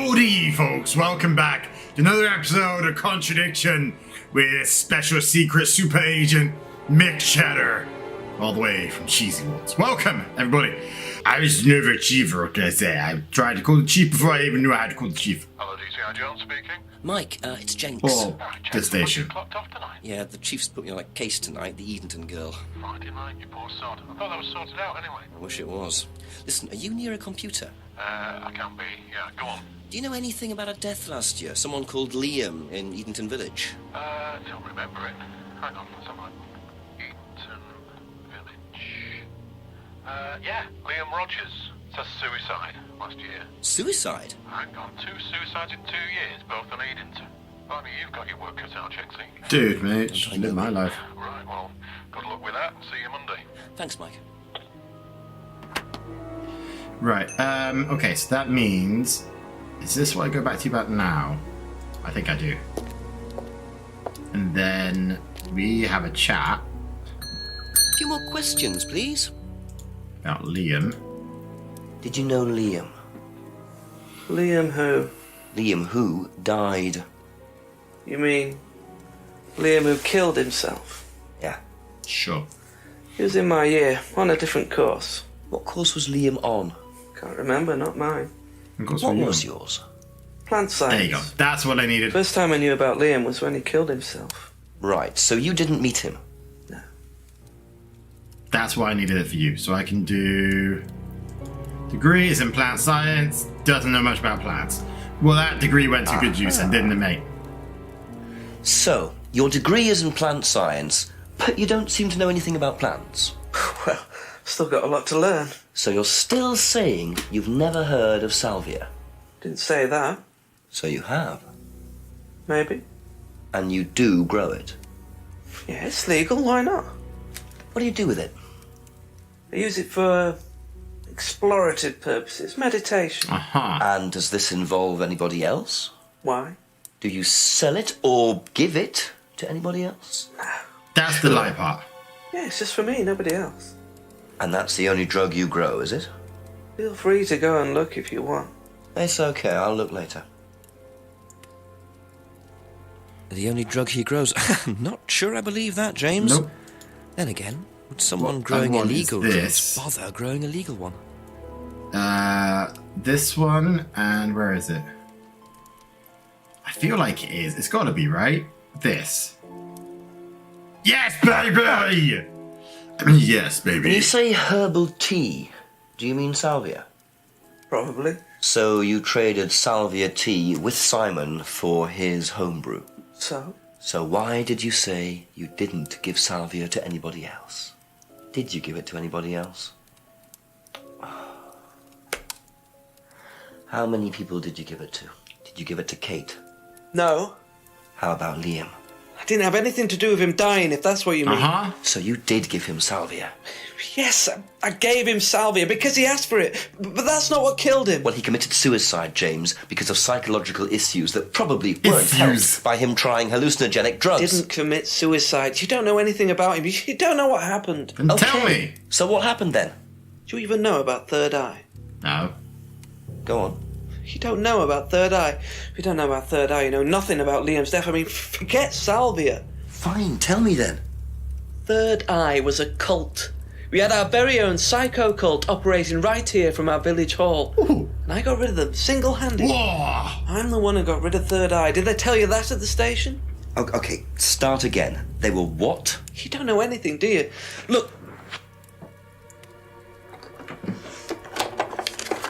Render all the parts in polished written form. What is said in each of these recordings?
Howdy, folks. Welcome back to another episode of Contradiction with special secret super agent Mick Cheddar, all the way from CheeZ Woods. Welcome, everybody. I was never chief, what can I say? I tried to call the chief before I even knew how to call the chief. Hello, DCI Jones speaking. Mike, it's Jenks. Oh, Jenks, good station. clocked off tonight. Yeah, the chief's put me on a case tonight, the Edenton girl. Friday night, you poor sod. I thought that was sorted out anyway. I wish it was. Listen, are you near a computer? I can be. Yeah, go on. Do you know anything about a death last year? Someone called Liam in Edenton Village? Don't remember it. Hang on, let's have a look. Eaton Village. Yeah, Liam Rogers. Says suicide last year. Suicide? Hang on, 2 suicides in 2 years, both on Edenton. I mean, you've got your work cut out, Jenksy. Dude, mate, just live my life. Right, well, good luck with that. See you Monday. Thanks, Mike. Right, okay, so that means... Is this what I go back to you about now? I think I do. And then we have a chat A few more questions, please. about Liam. Did you know Liam? Liam who? Liam who died. You mean Liam who killed himself? Yeah. Sure. He was in my year, on a different course. What course was Liam on? Can't remember, not mine. Of course What we was will. yours? Plant science. There you go. That's what I needed. First time I knew about Liam was when he killed himself. Right, so you didn't meet him? No. That's why I needed it for you. So I can do... Degree is in plant science. Doesn't know much about plants. Well, that degree went to good use and didn't it, mate? So, your degree is in plant science, but you don't seem to know anything about plants. Well, still got a lot to learn. So you're still saying you've never heard of salvia? Didn't say that. So you have. Maybe. And you do grow it. Yeah, it's legal, why not? What do you do with it? I use it for explorative purposes, meditation. Aha. And does this involve anybody else? Why? Do you sell it or give it to anybody else? That's the lie part. Yeah, it's just for me, nobody else. And that's the only drug you grow, is it? Feel free to go and look if you want. It's okay, I'll look later. The only drug he grows? Not sure I believe that, James. Nope. Then again, would someone What growing one is illegal this? drugs bother growing a legal one? This one, and where is it? I feel like it is. It's got to be, right? This. Yes, baby! Yes, When you baby. say herbal tea, do you mean salvia? Probably. So you traded salvia tea with Simon for his homebrew. So? So why did you say you didn't give salvia to anybody else? Did you give it to anybody else? How many people did you give it to? Did you give it to Kate? No. How about Liam? I didn't have anything to do with him dying, if that's what you mean. Uh-huh. So you did give him salvia? Yes, I gave him salvia because he asked for it, but that's not what killed him. Well, he committed suicide, James, because of psychological issues that probably weren't Issues. helped by him trying hallucinogenic drugs. Didn't commit suicide. You don't know anything about him. You don't know what happened. Then tell me. So what happened then? Do you even know about Third Eye? No. Go on. You don't know about Third Eye. If you don't know about Third Eye, you know nothing about Liam's death. I mean, forget salvia. Fine, tell me then. Third Eye was a cult. We had our very own psycho cult operating right here from our village hall. Ooh. And I got rid of them single-handed. Whoa. I'm the one who got rid of Third Eye. Did they tell you that at the station? Okay, start again. They were what? You don't know anything, do you? Look.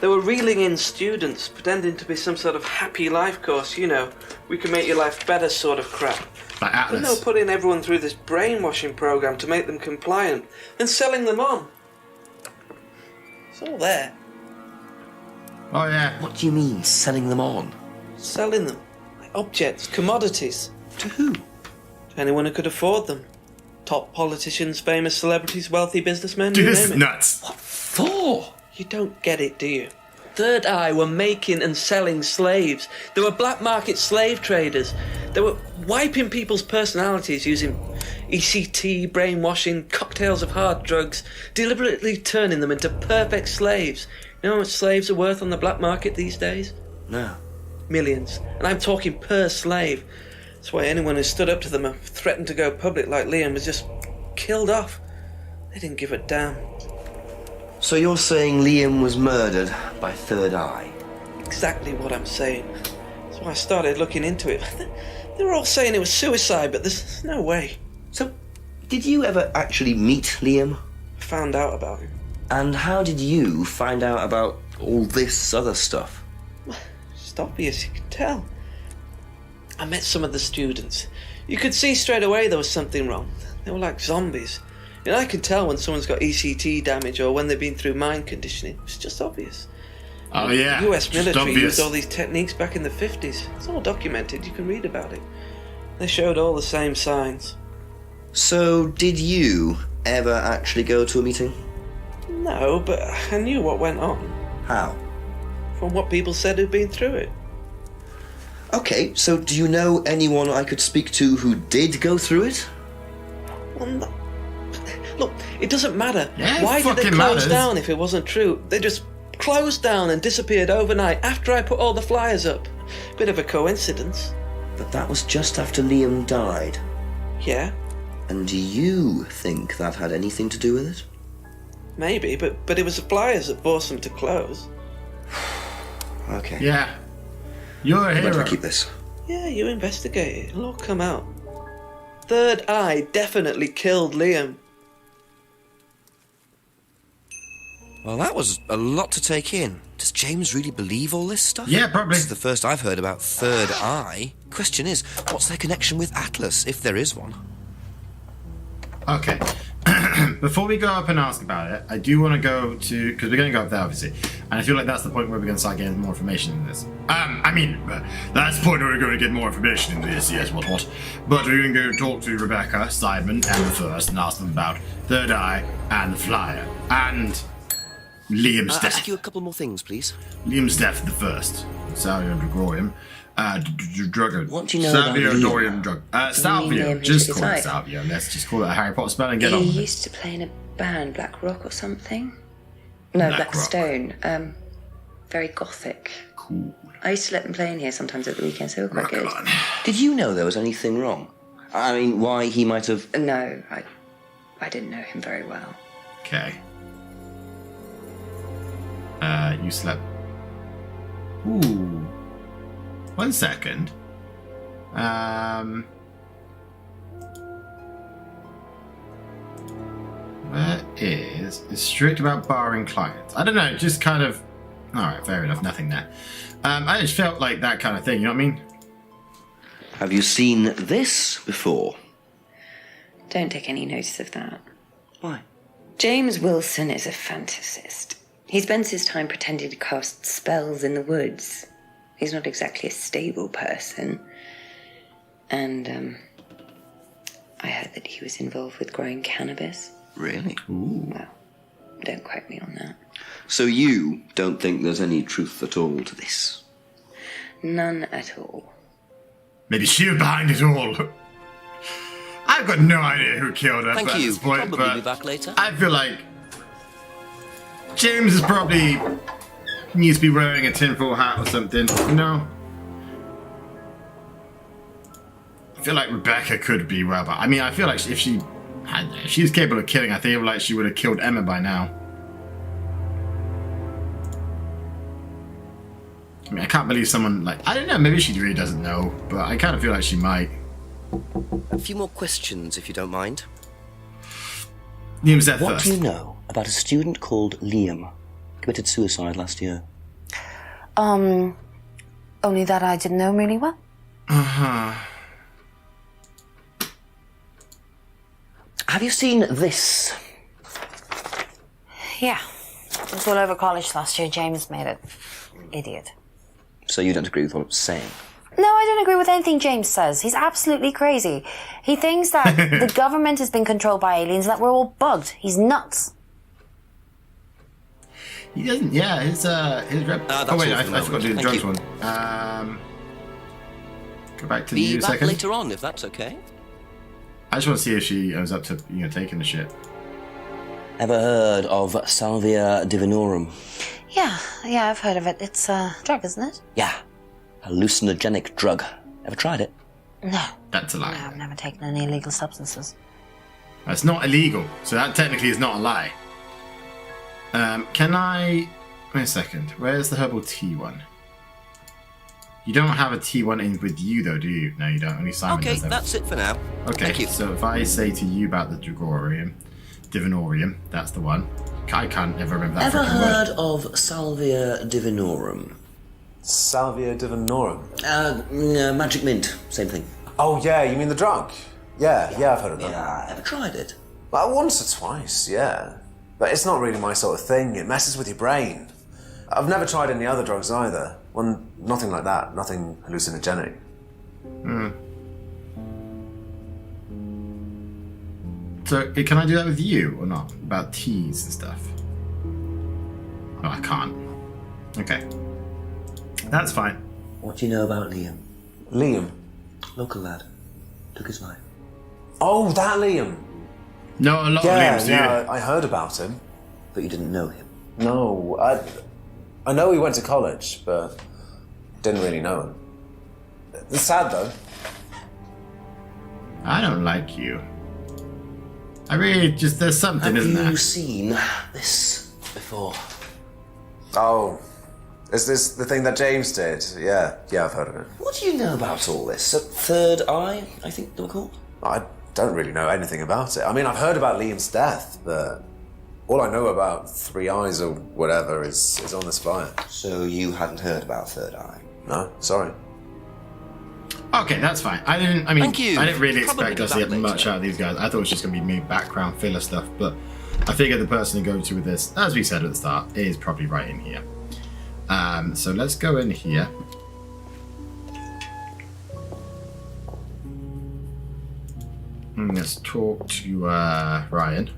They were reeling in students, pretending to be some sort of happy life course, you know. We can make your life better sort of crap. Like But no, Atlas. putting everyone through this brainwashing program to make them compliant and selling them on. It's all there. Oh, yeah. What do you mean, selling them on? Selling them. Like objects, commodities. To who? To anyone who could afford them. Top politicians, famous celebrities, wealthy businessmen, Dude, you this name is it. nuts. For? You don't get it, do you? Third Eye were making and selling slaves. They were black market slave traders. They were wiping people's personalities using ECT, brainwashing, cocktails of hard drugs, deliberately turning them into perfect slaves. You know how much slaves are worth on the black market these days? No. Millions. And I'm talking per slave. That's why anyone who stood up to them and threatened to go public like Liam was just killed off. They didn't give a damn. So you're saying Liam was murdered by Third Eye? Exactly what I'm saying. That's why I started looking into it. They were all saying it was suicide, but there's no way. So, did you ever actually meet Liam? I found out about him. And how did you find out about all this other stuff? It's obvious, you can tell. I met some of the students. You could see straight away there was something wrong. They were like zombies. You know, I can tell when someone's got ECT damage or when they've been through mind conditioning. It's just obvious. Oh, yeah. The US just military obvious. used all these techniques back in the 50s. It's all documented, you can read about it. They showed all the same signs. So, did you ever actually go to a meeting? No, but I knew what went on. How? From what people said who'd been through it. Okay, so do you know anyone I could speak to who did go through it? Well, no. Look, it doesn't matter. Yeah, Why it did they fucking close matters. down if it wasn't true? They just closed down and disappeared overnight after I put all the flyers up. Bit of a coincidence. But that was just after Liam died. Yeah, And do you think that had anything to do with it? maybe, but it was the flyers that forced them to close. Okay. Yeah. You're a Where do hero. I keep this? Yeah, you investigate it. It'll all come out. Third Eye definitely killed Liam. Well, that was a lot to take in. Does James really believe all this stuff? Yeah, probably. This is the first I've heard about Third Eye. Question is, what's their connection with Atlas, if there is one? Okay. Before we go up and ask about it, I do want to go to, because we're going to go up there, obviously, and I feel like that's the point where we're going to start getting more information in this. That's the point where we're going to get more information in this, yes, what. But we're going to go talk to Rebecca, Simon, and the First, and ask them about Third Eye and the Flyer, and Liam's death. Ask you a couple more things, please. Liam's death, the First. Salvio Dregorium. Drug. What do you know about Salvio Liam? Dorium Drug. Salvio. Liam, Just who's call it his Salvio. Let's just call it a Harry Potter spell and get He on with it. used to play in a band, Black Rock or something. No, Black Black Rock. Stone. Very gothic. Cool. I used to let them play in here sometimes at the weekends. They were quite good. Come on. Did you know there was anything wrong? I mean, why he might have... No, I didn't know him very well. Okay. You slept. Ooh. 1 second. Where is strict about barring clients? I don't know, just kind of. Alright, fair enough, nothing there. I just felt like that kind of thing, you know what I mean? Have you seen this before? Don't take any notice of that. Why? James Wilson is a fantasist. He spends his time pretending to cast spells in the woods. He's not exactly a stable person. And, I heard that he was involved with growing cannabis. Really? Ooh. Well, don't quote me on that. So you don't think there's any truth at all to this? None at all. Maybe she was behind it all. I've got no idea who killed her Thank at you. this point, Probably but be back later. I feel like James is probably needs to be wearing a tinfoil hat or something, you know? I feel like Rebecca could be well, but I mean, I feel like if she's capable of killing, I feel like she would have killed Emma by now. I mean, I can't believe someone like, I don't know, maybe she really doesn't know, but I kind of feel like she might. A few more questions, if you don't mind. Liam's death What first. do you know about a student called Liam? Committed suicide last year. Only that I didn't know him really well. Have you seen this? Yeah. It was all over college last year. James made it. Idiot. So you don't agree with what I'm saying? No, I don't agree with anything James says. He's absolutely crazy. He thinks that the government has been controlled by aliens and that we're all bugged. He's nuts. He doesn't, yeah, his rep. that's Oh, wait, all I for the forgot to do the moment. drugs Thank one. Go back to Be you a back second. later on, if that's okay. I just want to see if she ends up to, taking the shit. Ever heard of Salvia divinorum? Yeah, I've heard of it. It's a drug, isn't it? Yeah. hallucinogenic drug. Ever tried it? No. That's a lie. No, I've never taken any illegal substances. That's not illegal, so that technically is not a lie. Can I... Wait a second. Where's the herbal tea one? You don't have a T1 in with you, though, do you? No, you don't. Only Simon Okay, does that. that's it for now. Okay, Thank you. so if I say to you about the Divinorium, that's the one. I can't ever remember that Ever freaking heard word. of Salvia Divinorum? Salvia Divinorum. Magic mint, same thing. Oh, yeah, you mean the drug? Yeah, I've heard of that. Yeah, ever tried it? Well, once or twice, yeah. But it's not really my sort of thing. It messes with your brain. I've never tried any other drugs either. Well, nothing like that. Nothing hallucinogenic. So, can I do that with you or not? About teas and stuff? Oh, I can't. Okay. That's fine. What do you know about Liam? Liam. Local lad. Took his life. Oh, that Liam. No, a lot Yeah, of Liams, do you? I heard about him. But you didn't know him. No, I know he went to college, but didn't really know him. It's sad, though. I don't like you. I really just... There's something, isn't Have there? you seen this before? Oh, is this the thing that James did? Yeah, I've heard of it. What do you know about all this? Third Eye, I think they were called? I don't really know anything about it. I mean, I've heard about Liam's death, but all I know about Three Eyes or whatever is on this flyer. So you hadn't heard about Third Eye? No, sorry. Okay, that's fine. I didn't really Probably expect us to do get that much later. out of these guys. I thought it was just going to be me background filler stuff, but I figured the person to go to with this, as we said at the start, is probably right in here. So let's go in here. And let's talk to Ryan.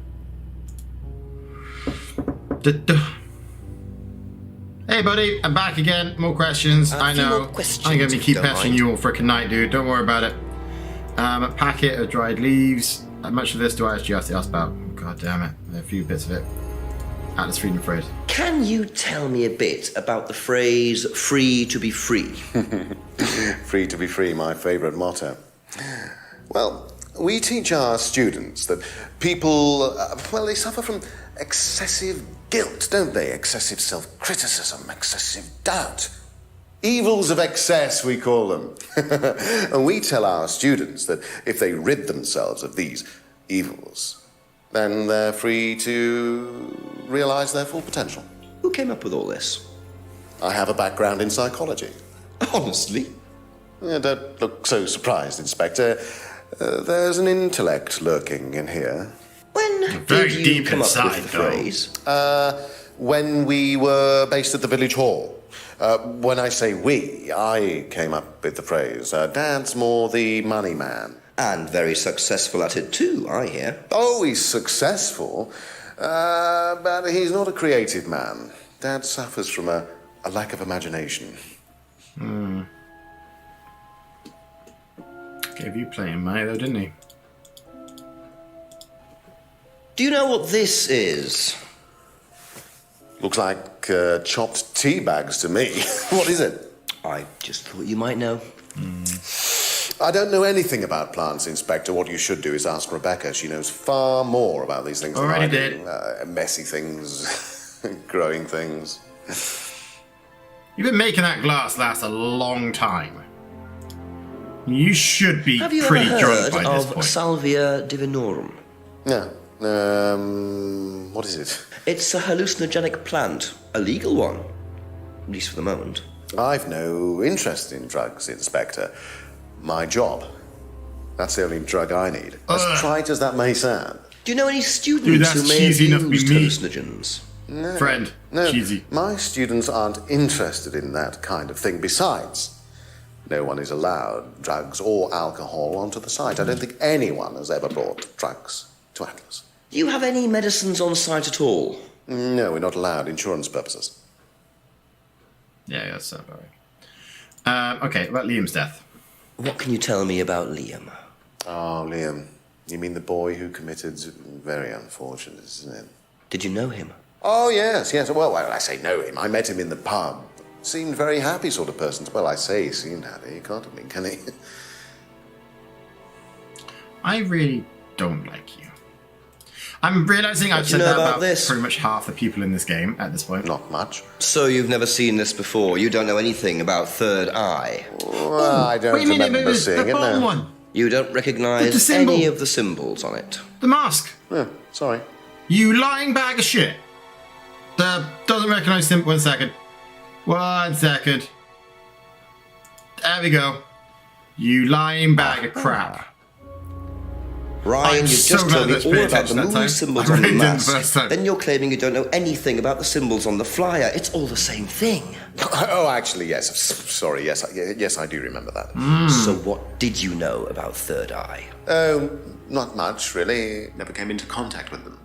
Hey buddy, I'm back again. More questions. A I few know. more questions, I'm gonna be if keep you don't pestering mind. you all freaking night, dude. Don't worry about it. A packet of dried leaves. How much of this do I actually have to ask about? God damn it. A few bits of it. Atlas Freedom phrase. Can you tell me a bit about the phrase free to be free? Free to be free, my favourite motto. Well, we teach our students that people, they suffer from excessive guilt, don't they? Excessive self-criticism, excessive doubt. Evils of excess, we call them. And we tell our students that if they rid themselves of these evils, then they're free to realise their full potential. Who came up with all this? I have a background in psychology. Honestly? Yeah, don't look so surprised, Inspector. There's an intellect lurking in here. When Very did you deep come inside, up with the though. phrase? When we were based at the village hall. When I say we, I came up with the phrase. Dad's more the money man. And very successful at it too, I hear. Oh, he's successful, but he's not a creative man. Dad suffers from a lack of imagination. Gave you plenty of money though, didn't he? Do you know what this is? Looks like chopped tea bags to me. What is it? I just thought you might know. I don't know anything about plants, Inspector. What you should do is ask Rebecca. She knows far more about these things Already than I do. Messy things, growing things. You've been making that glass last a long time. You should be Have you pretty ever drunk heard by this of point. Salvia Divinorum? Yeah. What is it? It's a hallucinogenic plant, a legal one, at least for the moment. I've no interest in drugs, Inspector. My job. That's the only drug I need. As trite as that may sound. Do you know any students Dude, that's who may have cheesy enough to be used me. hallucinogens? Friend, No, cheesy. my students aren't interested in that kind of thing. Besides, no one is allowed drugs or alcohol onto the site. I don't think anyone has ever brought drugs to Atlas. Do you have any medicines on site at all? No, we're not allowed. Insurance purposes. Yeah, that's about right. Okay, about Liam's death. What can you tell me about Liam? Oh, Liam. You mean the boy who committed... Very unfortunate, isn't it? Did you know him? Oh, yes. Well, I say know him. I met him in the pub Seemed very happy sort of person. Well, I say he seemed happy. He can't have been, can he? I really don't like you. I'm realizing I've do you said know that about about this? pretty much half the people in this game at this point. Not much. So you've never seen this before? You don't know anything about Third Eye? Well, I don't Wait a minute, remember the seeing it bottom now. one. You don't The recognise symbol. any of the symbols on it? The mask. Oh, sorry. You lying bag of shit. Doesn't recognize him. 1 second. 1 second. There we go. You lying bag of crap. Ryan, I'm you've so just glad told me that's all paid about the attention that moon time. symbols I on the really didn't mask. the first time. Then you're claiming you don't know anything about the symbols on the flyer. It's all the same thing. Oh, actually, yes. Sorry, yes. Yes, I do remember that. So what did you know about Third Eye? Oh, not much, really. Never came into contact with them.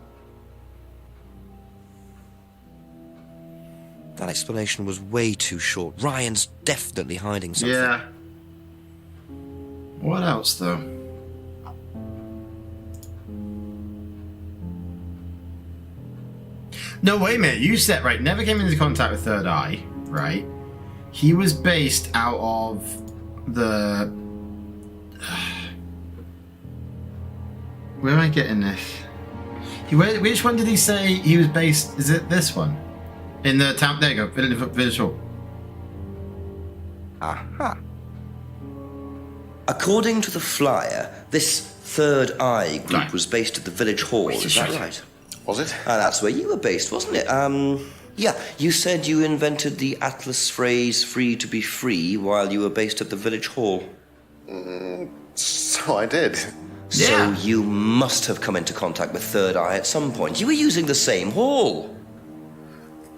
That explanation was way too short. Ryan's definitely hiding something. Yeah. What else, though? No, wait a minute. You said, right, never came into contact with Third Eye, right? He was based out of the... Where am I getting this? Which one did he say he was based? Is it this one? In the town... There you go. Village Hall. Aha. According to the flyer, this Third Eye group Right. was based at the village hall. Is that right? Was it? That's where you were based, wasn't it? Yeah, you said you invented the Atlas phrase free to be free while you were based at the village hall. So I did. Yeah. So you must have come into contact with Third Eye at some point. You were using the same hall.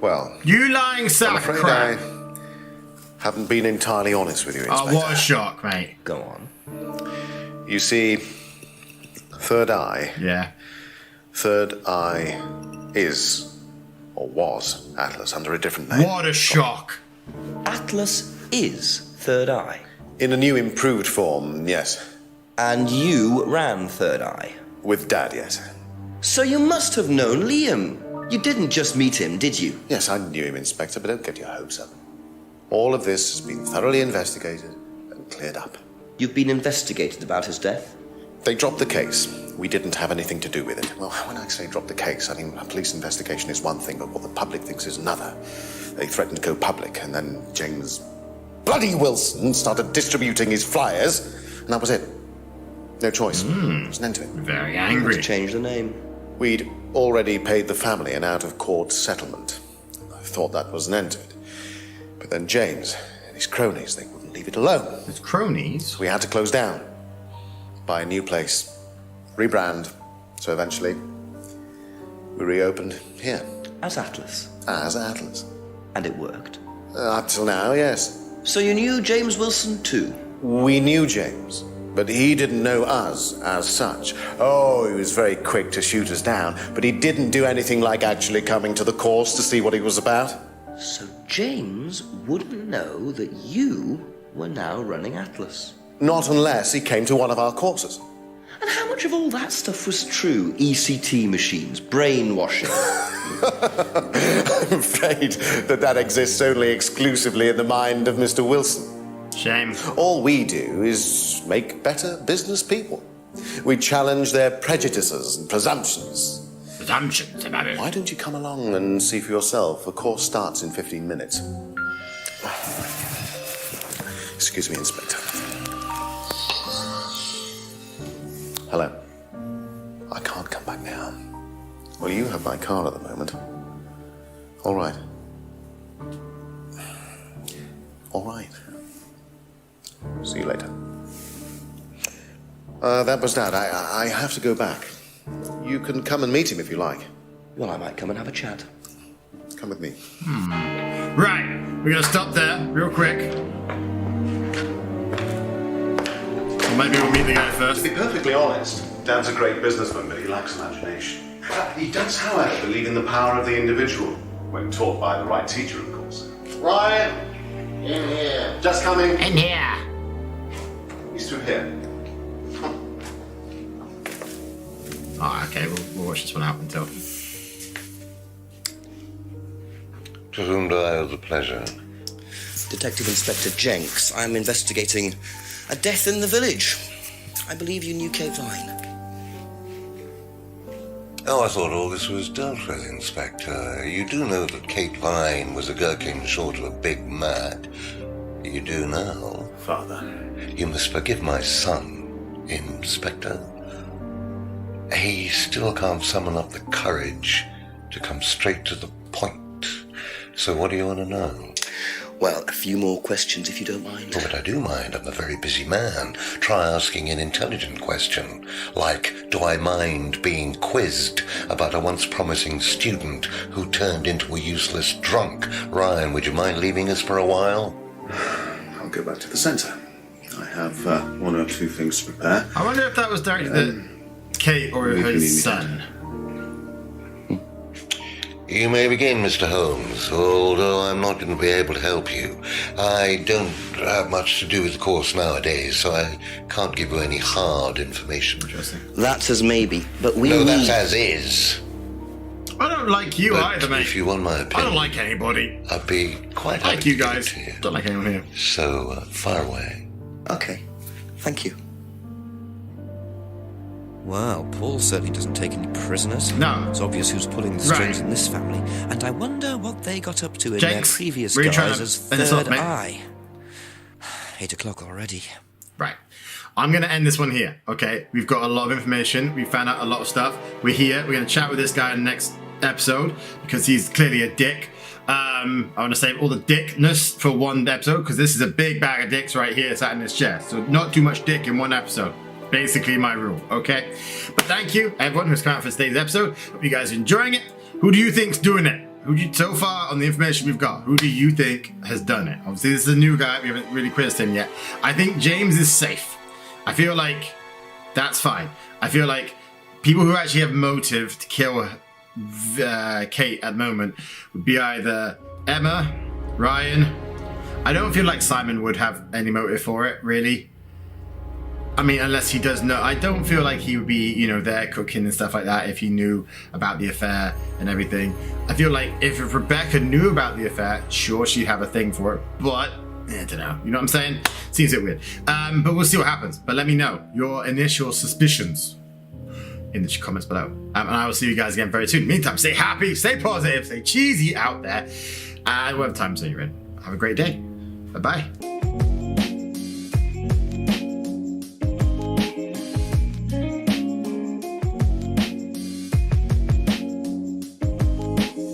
Well, You lying I'm sack of afraid crap. I haven't been entirely honest with you, Inspector. Oh, what a shock, mate. Go on. You see, Third Eye. Yeah. Third Eye is, or was, Atlas under a different name. What a shock. Atlas is Third Eye. In a new improved form, yes. And you ran Third Eye. With Dad, yes. So you must have known Liam. You didn't just meet him, did you? Yes, I knew him, Inspector, but don't get your hopes up. All of this has been thoroughly investigated and cleared up. You've been investigated about his death? They dropped the case. We didn't have anything to do with it. Well, when I say drop the case, I mean a police investigation is one thing, but what the public thinks is another. They threatened to go public, and then James bloody Wilson started distributing his flyers, and that was it. No choice. There was an end to it. Very Let's angry. change the name. We'd already paid the family an out-of-court settlement. I thought that was an end to it. But then James and his cronies, they wouldn't leave it alone. It's cronies. We had to close down, buy a new place, rebrand. So eventually, we reopened here As Atlas. as Atlas. And it worked. Up till now, yes. So you knew James Wilson too? We knew James, but he didn't know us as such. Oh, he was very quick to shoot us down, but he didn't do anything like actually coming to the course to see what he was about. So James wouldn't know that you were now running Atlas. Not unless he came to one of our courses. And how much of all that stuff was true? ECT machines, brainwashing. I'm afraid that exists only exclusively in the mind of Mr. Wilson. Shame. All we do is make better business people. We challenge their prejudices and presumptions. Presumptions about it. Why don't you come along and see for yourself? The course starts in 15 minutes. Excuse me, Inspector. Hello. I can't come back now. Well, you have my car at the moment. All right. All right. See you later. That was Dad. I have to go back. You can come and meet him if you like. Well, I might come and have a chat. Come with me. Right. We're going to stop there real quick. Or maybe we'll meet the guy To first. be perfectly honest, Dad's a great businessman, but he lacks imagination. He does, however, believe in the power of the individual, when taught by the right teacher, of course. Ryan! In here. Just coming. In here. He's through here. Oh, okay. We'll watch this one out until... To whom do I owe the pleasure? Detective Inspector Jenks. I'm investigating a death in the village. I believe you knew Kate Vine. Oh, I thought all this was dealt with, Inspector. You do know that Kate Vine was a gherkin short of a Big Mad. You do now. Father. You must forgive my son, Inspector. He still can't summon up the courage to come straight to the point. So what do you want to know? Well, a few more questions if you don't mind. Oh, but I do mind. I'm a very busy man. Try asking an intelligent question. Like, do I mind being quizzed about a once promising student who turned into a useless drunk? Ryan, would you mind leaving us for a while? I'll go back to the centre. I have one or two things to prepare. I wonder if that was directed at Kate or her son. You may begin, Mr. Holmes, although I'm not going to be able to help you. I don't have much to do with the course nowadays, so I can't give you any hard information. Interesting. That's as maybe, but we No, need... that's as is. I don't like you But either, mate. if you want my opinion, I don't like anybody. I'd be quite I happy like you to give it guys. to you. Don't like anyone here. So, fire away. Okay, thank you. Wow, Paul certainly doesn't take any prisoners. No. It's obvious who's pulling the strings Right. in this family. And I wonder what they got up to in Jenks, their previous were you trying guise to as end this up, Third mate? Eye. 8 o'clock already. Right. I'm going to end this one here, okay? We've got a lot of information. We found out a lot of stuff. We're here. We're going to chat with this guy in the next episode because he's clearly a dick. I want to save all the dickness for one episode because this is a big bag of dicks right here sat in this chair. So not too much dick in one episode. Basically my rule, okay? But thank you, everyone who's come out for today's episode. Hope you guys are enjoying it. Who do you think's doing it? So far on the information we've got, who do you think has done it? Obviously, this is a new guy. We haven't really quizzed him yet. I think James is safe. I feel like that's fine. I feel like people who actually have motive to kill Kate at the moment would be either Emma, Ryan. I don't feel like Simon would have any motive for it, really. I mean, unless he does know. I don't feel like he would be, there cooking and stuff like that if he knew about the affair and everything. I feel like if Rebecca knew about the affair, sure, she'd have a thing for it. But, I don't know. You know what I'm saying? Seems a bit weird. But we'll see what happens. But let me know your initial suspicions in the comments below. And I will see you guys again very soon. Meantime, stay happy, stay positive, stay cheesy out there. And whatever time zone you're in. Have a great day. Bye-bye.